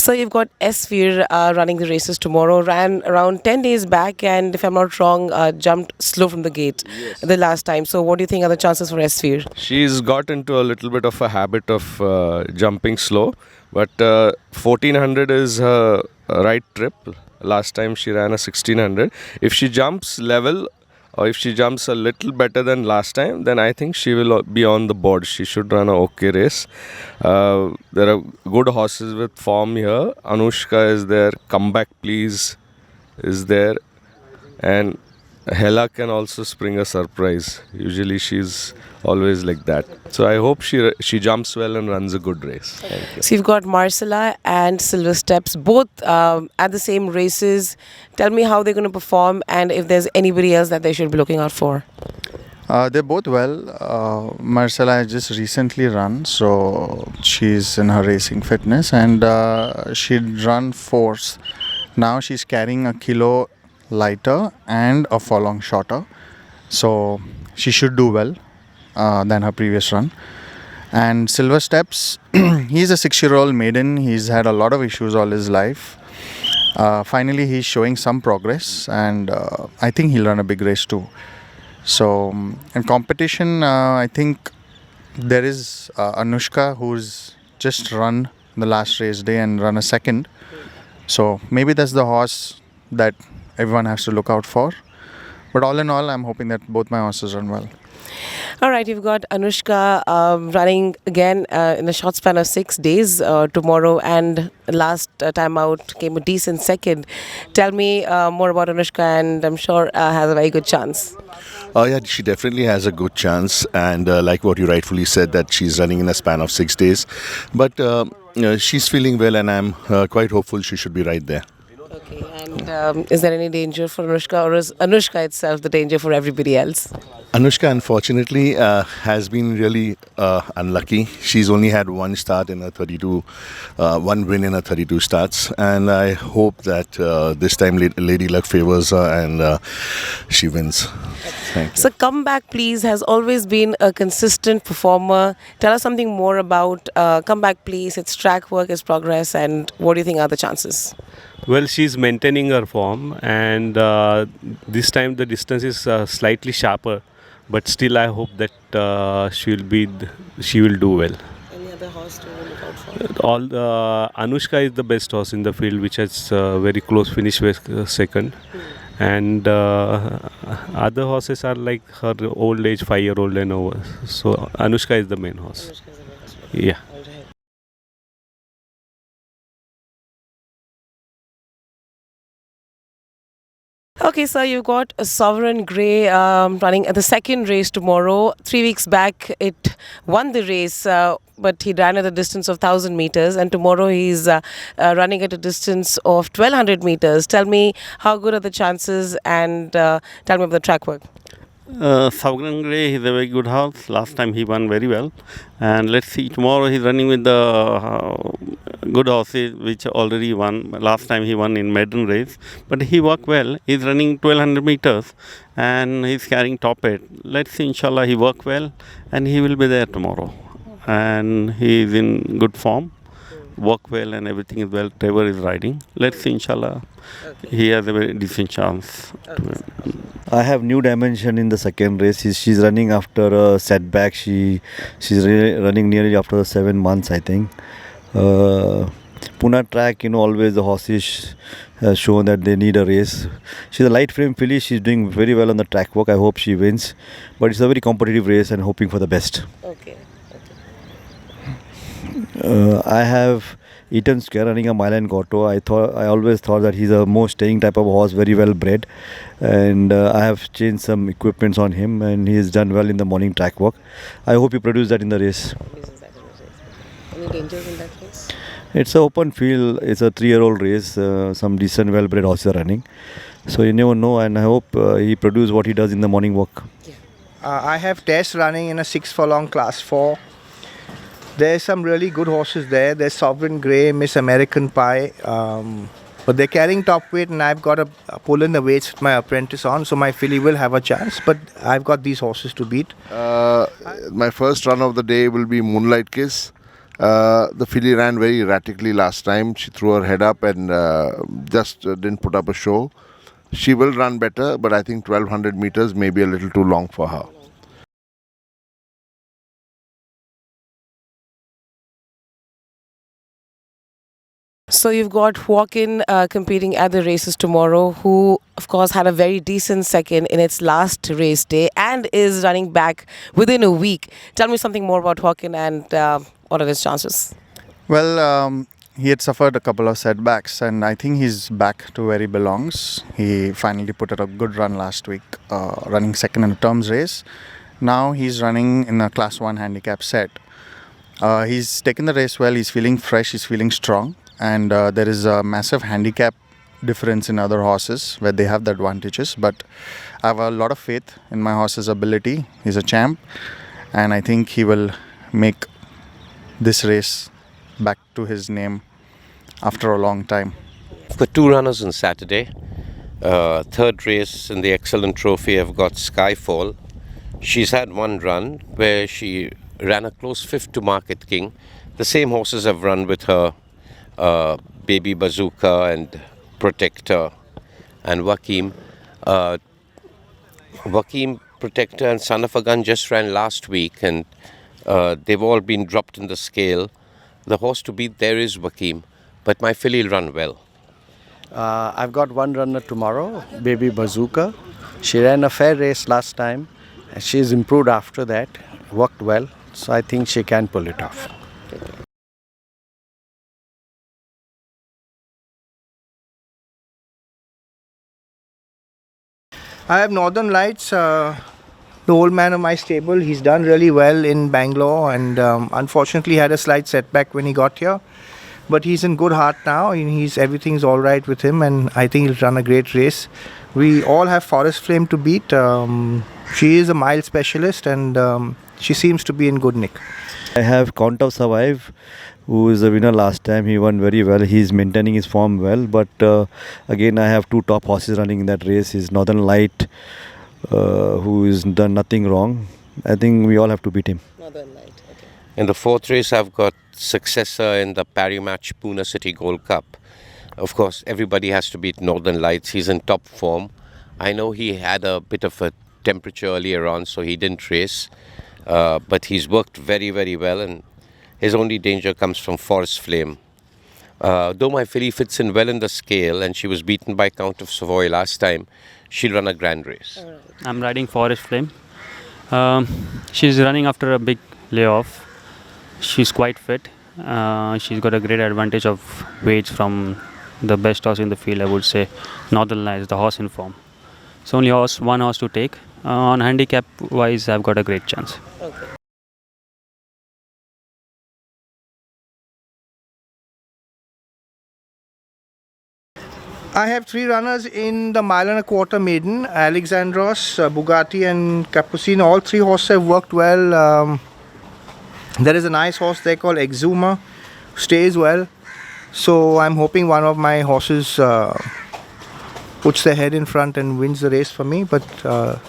So you've got Sphere running the races tomorrow. Ran around 10 days back, and if I'm not wrong, jumped slow from the gate the last time. So what do you think are the chances for Sphere? She's got into a little bit of a habit of jumping slow, but 1400 is her right trip. Last time she ran a 1600. If she jumps level or if she jumps a little better than last time, then I think she will be on the board. She should run a okay race. There are good horses with form here. Anushka is there. Come Back Please is there. And Hela can also spring a surprise. Usually she's always like that. So I hope she jumps well and runs a good race. Thank you. So you've got Marcella and Silver Steps, both at the same races. Tell me how they're going to perform and if there's anybody else that they should be looking out for. They're both well. Marcella has just recently run, so she's in her racing fitness, and she'd run fourth. Now she's carrying a kilo lighter and a furlong shorter, so she should do well than her previous run. And Silver Steps, he's a 6-year-old maiden. He's had a lot of issues all his life. Finally, he's showing some progress, and I think he'll run a big race too. So in competition, I think there is Anushka, who's just run the last race day and run a second. So maybe that's the horse that everyone has to look out for. But all in all, I'm hoping that both my horses run well. All right, you've got Anushka running again in a short span of 6 days tomorrow, and last time out came a decent second. Tell me more about Anushka, and I'm sure has a very good chance. Yeah, she definitely has a good chance, and like what you rightfully said, that she's running in a span of 6 days. But she's feeling well, and I'm quite hopeful she should be right there. Okay, and is there any danger for Anushka, or is Anushka itself the danger for everybody else? Anushka, unfortunately, has been really unlucky. She's only had one start in her 32, one win in her 32 starts, and I hope that this time Lady Luck favors her and she wins. Thank you. So Come Back Please has always been a consistent performer. Tell us something more about Come Back Please, its track work, its progress, and what do you think are the chances? Well, she's maintaining her form, and this time the distance is slightly sharper, but still I hope that she will do well. Any other horse to look out for? Anushka is the best horse in the field, which has very close finish with second, and other horses are like her old age, 5-year-old and over. So Anushka is the main horse. Yeah. Okay, so you've got a Sovereign Grey running at the second race tomorrow. 3 weeks back, it won the race, but he ran at a distance of 1,000 meters, and tomorrow he's running at a distance of 1,200 meters. Tell me, how good are the chances, and tell me about the track work. Sovereign Grey is a very good horse. Last time he won very well, and let's see, tomorrow he's running with the good horses which already won. Last time he won in Maiden race, but he worked well. He's running 1,200 meters and he's carrying top 8. Let's see, inshallah he worked well and he will be there tomorrow, and he is in good form, work well, and everything is well. Trevor is riding. Let's see, inshallah he has a very decent chance to win. I have new dimension in the second race. She's running after a setback. She's running nearly after 7 months, I think. Pune track, always the horses has shown that they need a race. She's a light frame filly. She's doing very well on the track work. I hope she wins. But it's a very competitive race and hoping for the best. Okay. I have Eaton Square running a mile and quarter. I always thought that he's a more staying type of horse, very well bred, and I have changed some equipments on him, and he has done well in the morning track work. I hope he produces that in the race. Any dangers in that race? It's an open field. It's a 3-year-old race. Some decent, well-bred horses are running, so you never know. And I hope he produces what he does in the morning walk. I have Tess running in a 6 furlong class 4. There's some really good horses there. There's Sovereign Grey, Miss American Pie. But they're carrying top weight, and I've got a pull in the weights with my apprentice on, so my filly will have a chance. But I've got these horses to beat. My first run of the day will be Moonlight Kiss. The filly ran very erratically last time. She threw her head up and just didn't put up a show. She will run better, but I think 1200 meters may be a little too long for her. So you've got Walk-in competing at the races tomorrow, who of course had a very decent second in its last race day and is running back within a week. Tell me something more about Walk-in and what are his chances? Well, he had suffered a couple of setbacks, and I think he's back to where he belongs. He finally put out a good run last week, running second in a terms race. Now he's running in a Class 1 handicap set. He's taken the race well. He's feeling fresh. He's feeling strong. And there is a massive handicap difference in other horses where they have the advantages. But I have a lot of faith in my horse's ability. He's a champ. And I think he will make this race back to his name after a long time. I've got two runners on Saturday. Third race in the Excellent Trophy, I've got Skyfall. She's had one run where she ran a close fifth to Market King. The same horses have run with her, Baby Bazooka and Protector and Wakim. Wakim, Protector and Son of a Gun just ran last week, and they've all been dropped in the scale. The horse to beat there is Wakim, but my filly will run well. I've got one runner tomorrow, Baby Bazooka. She ran a fair race last time. She's improved after that, worked well, so I think she can pull it off. I have Northern Lights, the old man of my stable. He's done really well in Bangalore, and unfortunately had a slight setback when he got here. But he's in good heart now, and everything's all right with him, and I think he'll run a great race. We all have Forest Flame to beat. She is a mile specialist, and she seems to be in good nick. I have Count of Survive, who is a winner last time. He won very well. He's maintaining his form well. But again, I have two top horses running in that race. Is Northern Light, who has done nothing wrong. I think we all have to beat him. Northern Light, okay. In the fourth race, I've got Successor in the Parimatch Pune City Gold Cup. Of course, everybody has to beat Northern Lights. He's in top form. I know he had a bit of a temperature earlier on, so he didn't race. But he's worked very, very well, and his only danger comes from Forest Flame. Though my filly fits in well in the scale, and she was beaten by Count of Savoy last time, she'll run a grand race. I'm riding Forest Flame. She's running after a big layoff. She's quite fit. She's got a great advantage of weights from the best horse in the field, I would say. Northern Lights, the horse in form. It's only one horse to take. On handicap wise, I've got a great chance. Okay. I have three runners in the mile and a quarter maiden: Alexandros, Bugatti, and Capucine. All three horses have worked well. There is a nice horse there called Exuma, stays well. So I'm hoping one of my horses puts their head in front and wins the race for me. But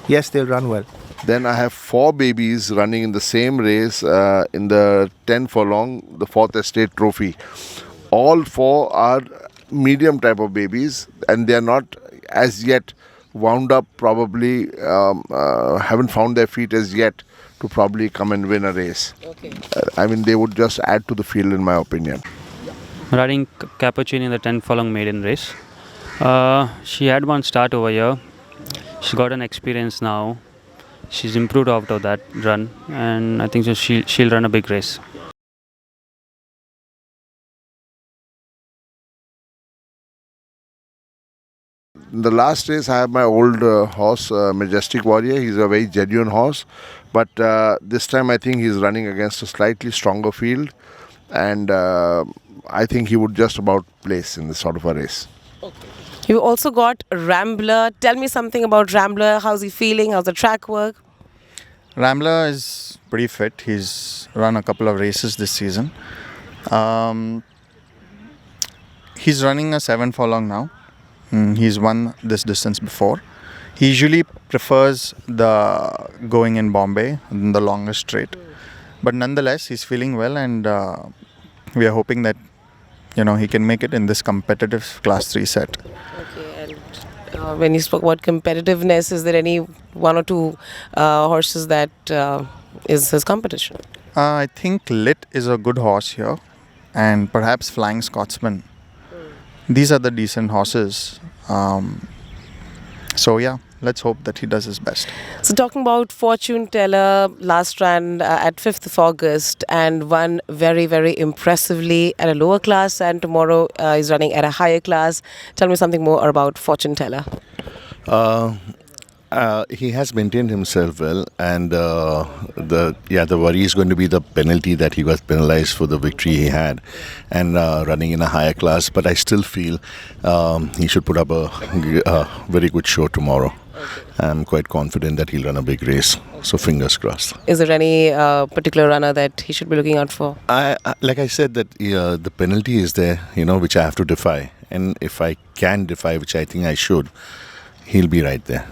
yes, they'll run well. Then I have four babies running in the same race in the 10 furlong, the 4th Estate Trophy. All four are medium type of babies, and they are not as yet wound up, probably haven't found their feet as yet to probably come and win a race. Okay. I mean, they would just add to the field, in my opinion. Riding Capucine in the 10 furlong maiden race. She had one start over here. She's got an experience now. She's improved out of that run, and I think she'll run a big race. In the last race, I have my old horse, Majestic Warrior. He's a very genuine horse. But this time, I think he's running against a slightly stronger field. And I think he would just about place in this sort of a race. Okay. You also got Rambler. Tell me something about Rambler. How's he feeling? How's the track work? Rambler is pretty fit. He's run a couple of races this season. He's running a 7 furlong now. He's won this distance before. He usually prefers the going in Bombay, the longest straight. But nonetheless, he's feeling well, and we are hoping that he can make it in this competitive Class 3 set. Okay, and when you spoke about competitiveness, is there any one or two horses that is his competition? I think Lit is a good horse here, and perhaps Flying Scotsman. These are the decent horses. So yeah, let's hope that he does his best. So talking about Fortune Teller, last ran at 5th of August and won very, very impressively at a lower class, and tomorrow is running at a higher class. Tell me something more about Fortune Teller. He has maintained himself well, and the worry is going to be the penalty that he was penalized for the victory he had, and running in a higher class. But I still feel he should put up a very good show tomorrow. I'm quite confident that he'll run a big race. So fingers crossed. Is there any particular runner that he should be looking out for? Like I said, that the penalty is there, which I have to defy, and if I can defy, which I think I should, he'll be right there.